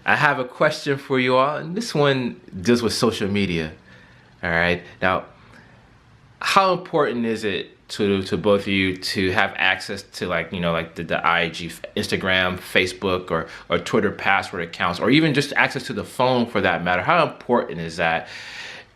I have a question for you all, and this one deals with social media. All right. Now, how important is it to both of you to have access to, like, like the IG, Instagram, Facebook, or Twitter password accounts, or even just access to the phone for that matter? How important is that?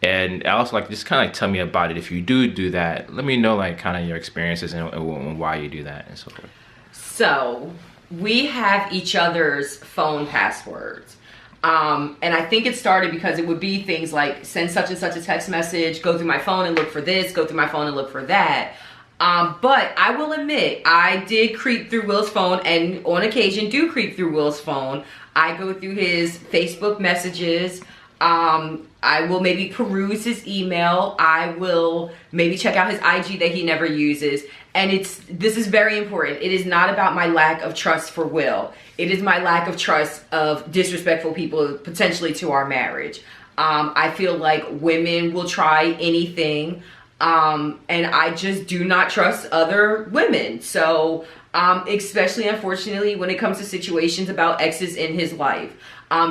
And also, like, just kind of like tell me about it. If you do that, let me know, like, kind of your experiences and why you do that and so forth. So we have each other's phone passwords. And I think it started because it would be things like send such and such a text message, go through my phone and look for this, go through my phone and look for that. But I will admit, I did creep through Will's phone, and on occasion do creep through Will's phone. I go through his Facebook messages. I will maybe peruse his email. I will maybe check out his IG that he never uses. And this is very important. It is not about my lack of trust for Will. It is my lack of trust of disrespectful people potentially to our marriage. I feel like women will try anything. And I just do not trust other women. So, especially unfortunately when it comes to situations about exes in his life.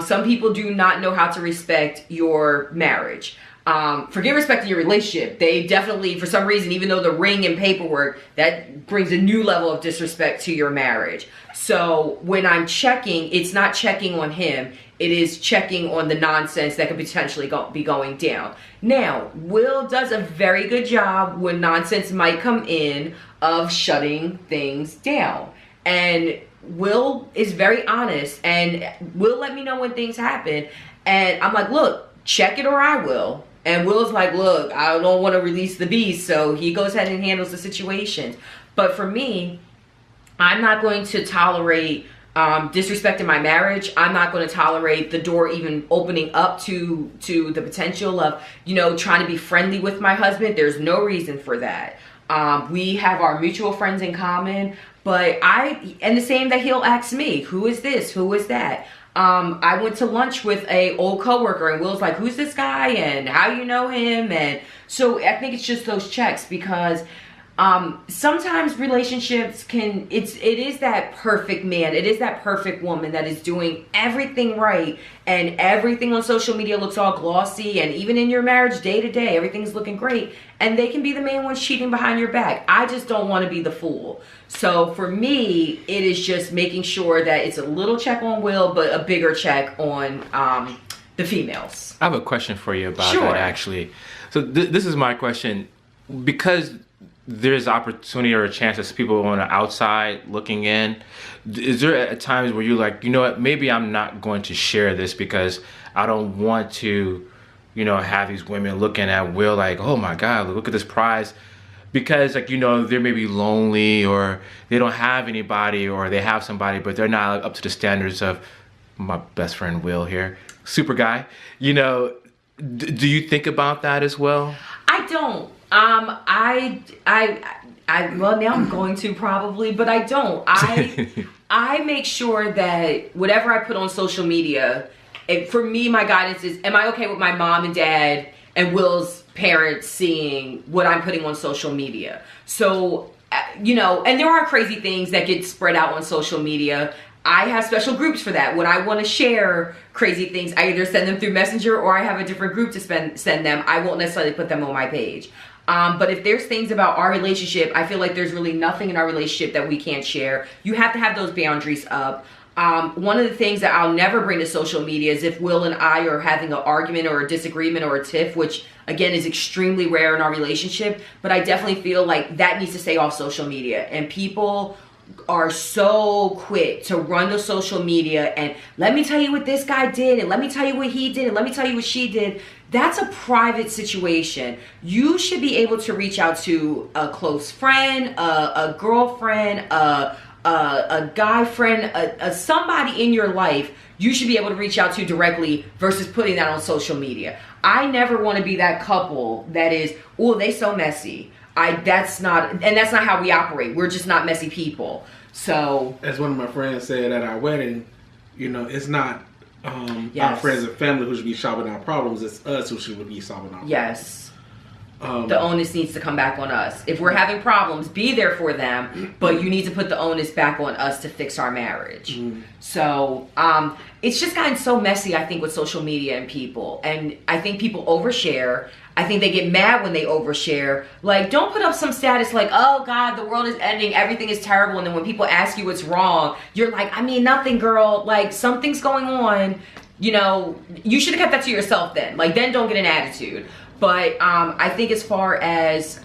Some people do not know how to respect your marriage. Forget respecting your relationship. They definitely, for some reason, even though the ring and paperwork, that brings a new level of disrespect to your marriage. So when I'm checking, it's not checking on him. It is checking on the nonsense that could potentially be going down. Now, Will does a very good job when nonsense might come in of shutting things down. And Will is very honest and will let me know when things happen. And I'm like, look, check it or I will. And Will's like, look, I don't want to release the beast. So he goes ahead and handles the situation. But for me, I'm not going to tolerate disrespect in my marriage. I'm not going to tolerate the door even opening up to the potential of, trying to be friendly with my husband. There's no reason for that. We have our mutual friends in common, but and the same that he'll ask me, who is this? Who is that? I went to lunch with a old coworker and Will's like, who's this guy and how you know him? And so I think it's just those checks because sometimes relationships it is that perfect man, it is that perfect woman that is doing everything right and everything on social media looks all glossy, and even in your marriage day to day everything's looking great, and they can be the main ones cheating behind your back. I just don't want to be the fool. So for me, it is just making sure that it's a little check on Will, but a bigger check on the females. I have a question for you about Sure. that, actually. So this is my question. Because there's opportunity or a chance that people on the outside looking in, is there at times where you're like, you know what, maybe I'm not going to share this because I don't want to, have these women looking at Will like, oh my God, look at this prize. Because, like, they may be lonely or they don't have anybody, or they have somebody, but they're not up to the standards of my best friend Will here, super guy. Do you think about that as well? I don't. Well, now I'm going to probably, but I don't. I make sure that whatever I put on social media, for me, my guidance is, am I okay with my mom and dad and Will's parents seeing what I'm putting on social media? So, and there are crazy things that get spread out on social media. I have special groups for that. When I want to share crazy things, I either send them through Messenger or I have a different group to send them. I won't necessarily put them on my page. But if there's things about our relationship, I feel like there's really nothing in our relationship that we can't share. You have to have those boundaries up. One of the things that I'll never bring to social media is if Will and I are having an argument or a disagreement or a tiff, which again is extremely rare in our relationship. But I definitely feel like that needs to stay off social media. And people are so quick to run to social media and let me tell you what this guy did, and let me tell you what he did, and let me tell you what she did. That's a private situation. You should be able to reach out to a close friend, a girlfriend, a guy friend, somebody in your life. You should be able to reach out to directly versus putting that on social media. I never want to be that couple that is, oh, they so messy. That's not how we operate. We're just not messy people. So, as one of my friends said at our wedding, it's not our Yes. friends and family who should be solving our problems. It's us who should be solving our problems. Yes. the onus needs to come back on us. If we're having problems, be there for them, but you need to put the onus back on us to fix our marriage. So it's just gotten so messy, I think, with social media and people. And I think people overshare. I think they get mad when they overshare. Like, don't put up some status like, oh God, the world is ending, everything is terrible. And then when people ask you what's wrong, you're like, I mean, nothing, girl. Like, something's going on. You know, you should have kept that to yourself then. Like, then don't get an attitude. But I think as far as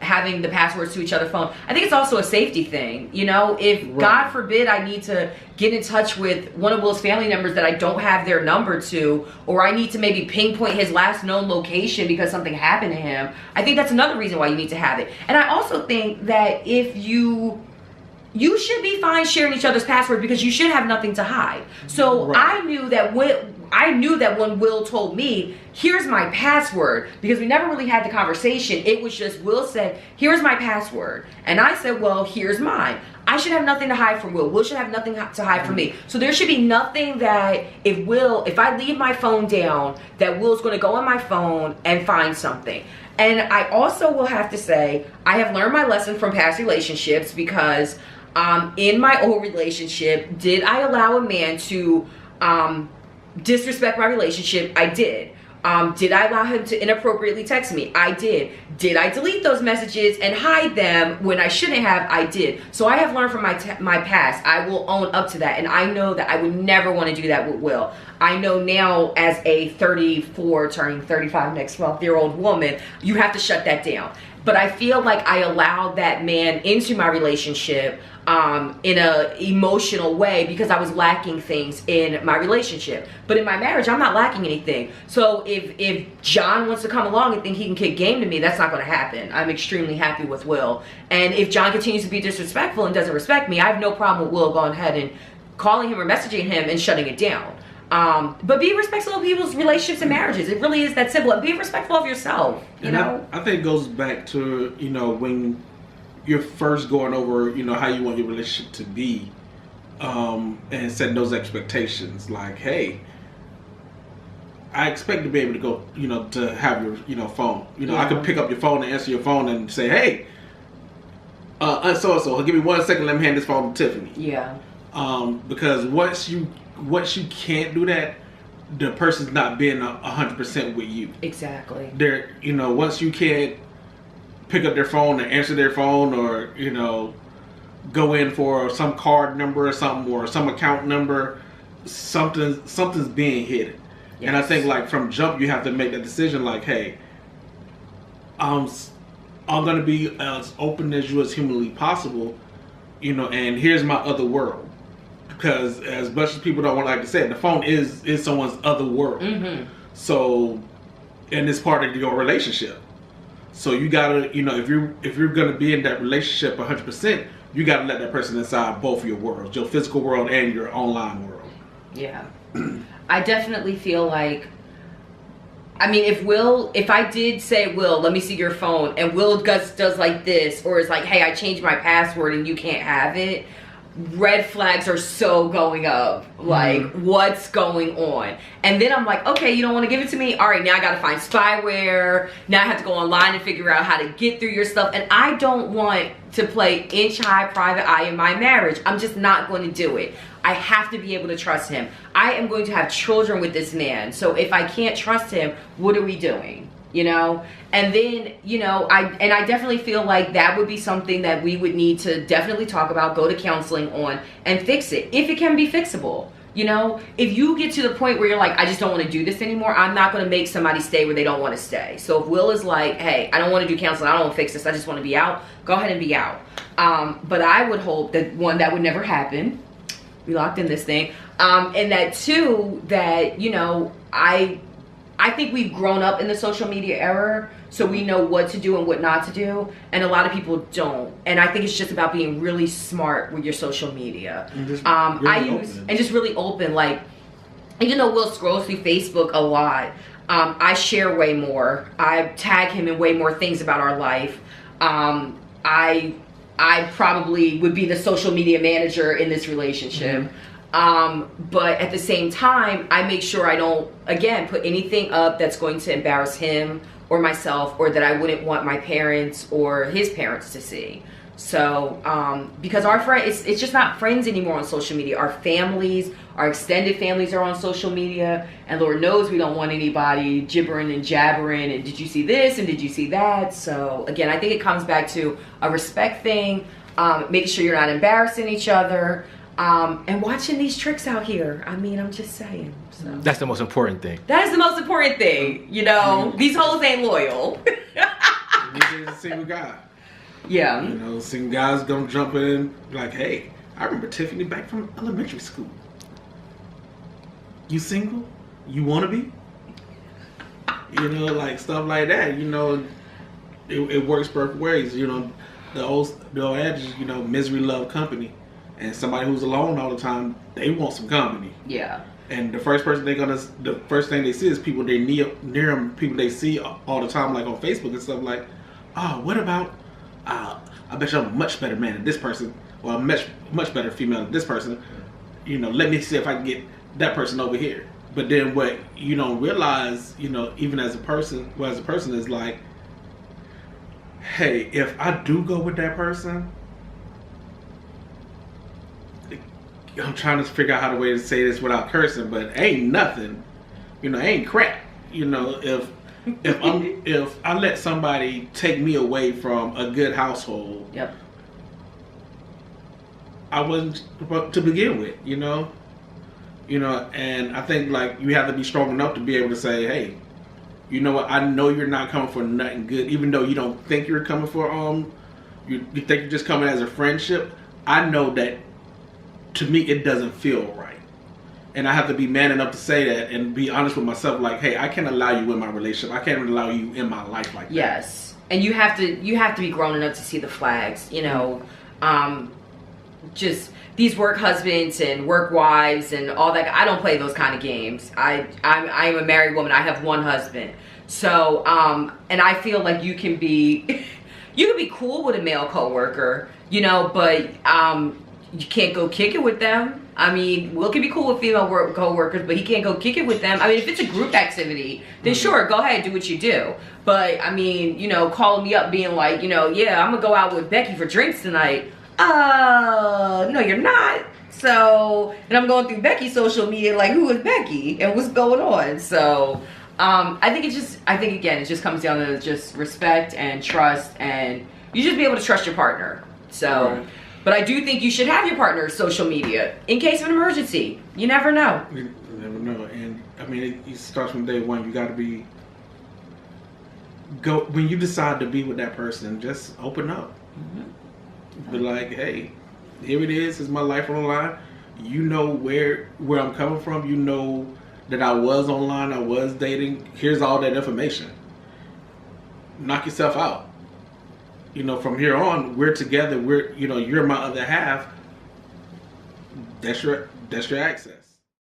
having the passwords to each other's phone, I think it's also a safety thing. You know, if God forbid I need to get in touch with one of Will's family members that I don't have their number to, or I need to maybe pinpoint his last known location because something happened to him, I think that's another reason why you need to have it. And I also think that if you should be fine sharing each other's password because you should have nothing to hide. So I knew that when Will told me, here's my password, because we never really had the conversation. It was just Will said, here's my password. And I said, well, here's mine. I should have nothing to hide from Will. Will should have nothing to hide from me. So there should be nothing that if I leave my phone down, that Will's going to go on my phone and find something. And I also will have to say, I have learned my lesson from past relationships because in my old relationship, did I allow a man to disrespect my relationship? I did. Did I allow him to inappropriately text me? I did. Did I delete those messages and hide them when I shouldn't have? I did. So I have learned from my past. I will own up to that. And I know that I would never want to do that with Will. I know now as a 34, turning 35 next month-year-old woman, you have to shut that down. But I feel like I allowed that man into my relationship in a emotional way because I was lacking things in my relationship. But in my marriage, I'm not lacking anything. So if John wants to come along and think he can kick game to me, that's not going to happen. I'm extremely happy with Will. And if John continues to be disrespectful and doesn't respect me, I have no problem with Will going ahead and calling him or messaging him and shutting it down. But be respectful of people's relationships and marriages. It really is that simple. And be respectful of yourself, you know? I think it goes back to, you know, when you're first going over, you know, how you want your relationship to be, and setting those expectations. Like, hey, I expect to be able to go, you know, to have your, you know, phone. You know, I could pick up your phone and answer your phone and say, hey, so give me 1 second, let me hand this phone to Tiffany. Yeah. Because once you can't do that, the person's not being 100% with you. Exactly. They're, you know, once you can't pick up their phone and answer their phone, or, you know, go in for some card number or something, or some account number, something's being hidden. Yes. And I think, like, from jump, you have to make that decision, like, hey, I'm gonna be as open as you as humanly possible, you know, and here's my other world. Because as much as people don't want to like to say it, the phone is someone's other world. Mm-hmm. So, and it's part of your relationship. So you gotta, you know, if you're gonna be in that relationship 100%, you gotta let that person inside both your worlds, your physical world and your online world. Yeah, I definitely feel like, I mean, if I did say, Will, let me see your phone, and Will does like this, or is like, hey, I changed my password and you can't have it, red flags are so going up. Like, what's going on? And then I'm like, okay, you don't want to give it to me? All right, now I got to find spyware. Now I have to go online and figure out how to get through your stuff. And I don't want to play inch high private eye in my marriage. I'm just not going to do it. I have to be able to trust him. I am going to have children with this man. So if I can't trust him, what are we doing? You know? And then, you know, I definitely feel like that would be something that we would need to definitely talk about, go to counseling on, and fix it if it can be fixable. You know, if you get to the point where you're like, I just don't want to do this anymore, I'm not going to make somebody stay where they don't want to stay. So if Will is like, hey, I don't want to do counseling, I don't want to fix this, I just want to be out, go ahead and be out. But I would hope that, one, that would never happen. We locked in this thing. And that, two, that, you know, I think we've grown up in the social media era, so we know what to do and what not to do, and a lot of people don't. And I think it's just about being really smart with your social media. And just really open. Like, even though Will scrolls through Facebook a lot, I share way more. I tag him in way more things about our life. I probably would be the social media manager in this relationship. But at the same time, I make sure I don't, again, put anything up that's going to embarrass him or myself, or that I wouldn't want my parents or his parents to see. So, because our friends, it's just not friends anymore on social media. Our families, our extended families are on social media, and Lord knows we don't want anybody gibbering and jabbering and did you see this and did you see that? So again, I think it comes back to a respect thing, making sure you're not embarrassing each other, and watching these tricks out here. I mean, I'm just saying. So. That's the most important thing. That is the most important thing. You know, these hoes ain't loyal. He's a single guy. Yeah. You know, some guys gonna jump in like, hey, I remember Tiffany back from elementary school. You single? You wanna be? You know, like stuff like that. You know, it works both ways. You know, the old adage, you know, misery love company. And somebody who's alone all the time, they want some company. Yeah. And the first thing they see is people they near them, people they see all the time, like on Facebook and stuff. Like, oh, what about? I bet you're a much better man than this person, or a much better female than this person. You know, let me see if I can get that person over here. But then what you don't realize, you know, even as a person, is like, hey, if I do go with that person, I'm trying to figure out how the way to say this without cursing, but ain't nothing, you know, ain't crap. You know, if I let somebody take me away from a good household, yep, I wasn't to begin with, you know, and I think like you have to be strong enough to be able to say, hey, you know what, I know you're not coming for nothing good, even though you don't think you're coming for you think you're just coming as a friendship. I know that to me it doesn't feel right. And I have to be man enough to say that and be honest with myself, like, hey, I can't allow you in my relationship. I can't allow you in my life like that. Yes. And you have to be grown enough to see the flags, you know, just these work husbands and work wives and all that. I don't play those kind of games. I am a married woman. I have one husband. So, and I feel like you can be cool with a male coworker, you know, but you can't go kick it with them. I mean, Will can be cool with female co-workers, but he can't go kick it with them. I mean, if it's a group activity, then sure, go ahead, do what you do. But, I mean, you know, calling me up being like, you know, yeah, I'm going to go out with Becky for drinks tonight. No, you're not. So, and I'm going through Becky's social media like, who is Becky? And what's going on? So, I think again, it just comes down to just respect and trust, and you just be able to trust your partner. So... Right. But I do think you should have your partner's social media in case of an emergency. You never know. You never know. And I mean, it starts from day one. You got to when you decide to be with that person, just open up. Mm-hmm. Be like, hey, here it is. It's my life on the line. You know where I'm coming from. You know that I was online. I was dating. Here's all that information. Knock yourself out. You know, from here on, we're together. You're my other half. That's your access.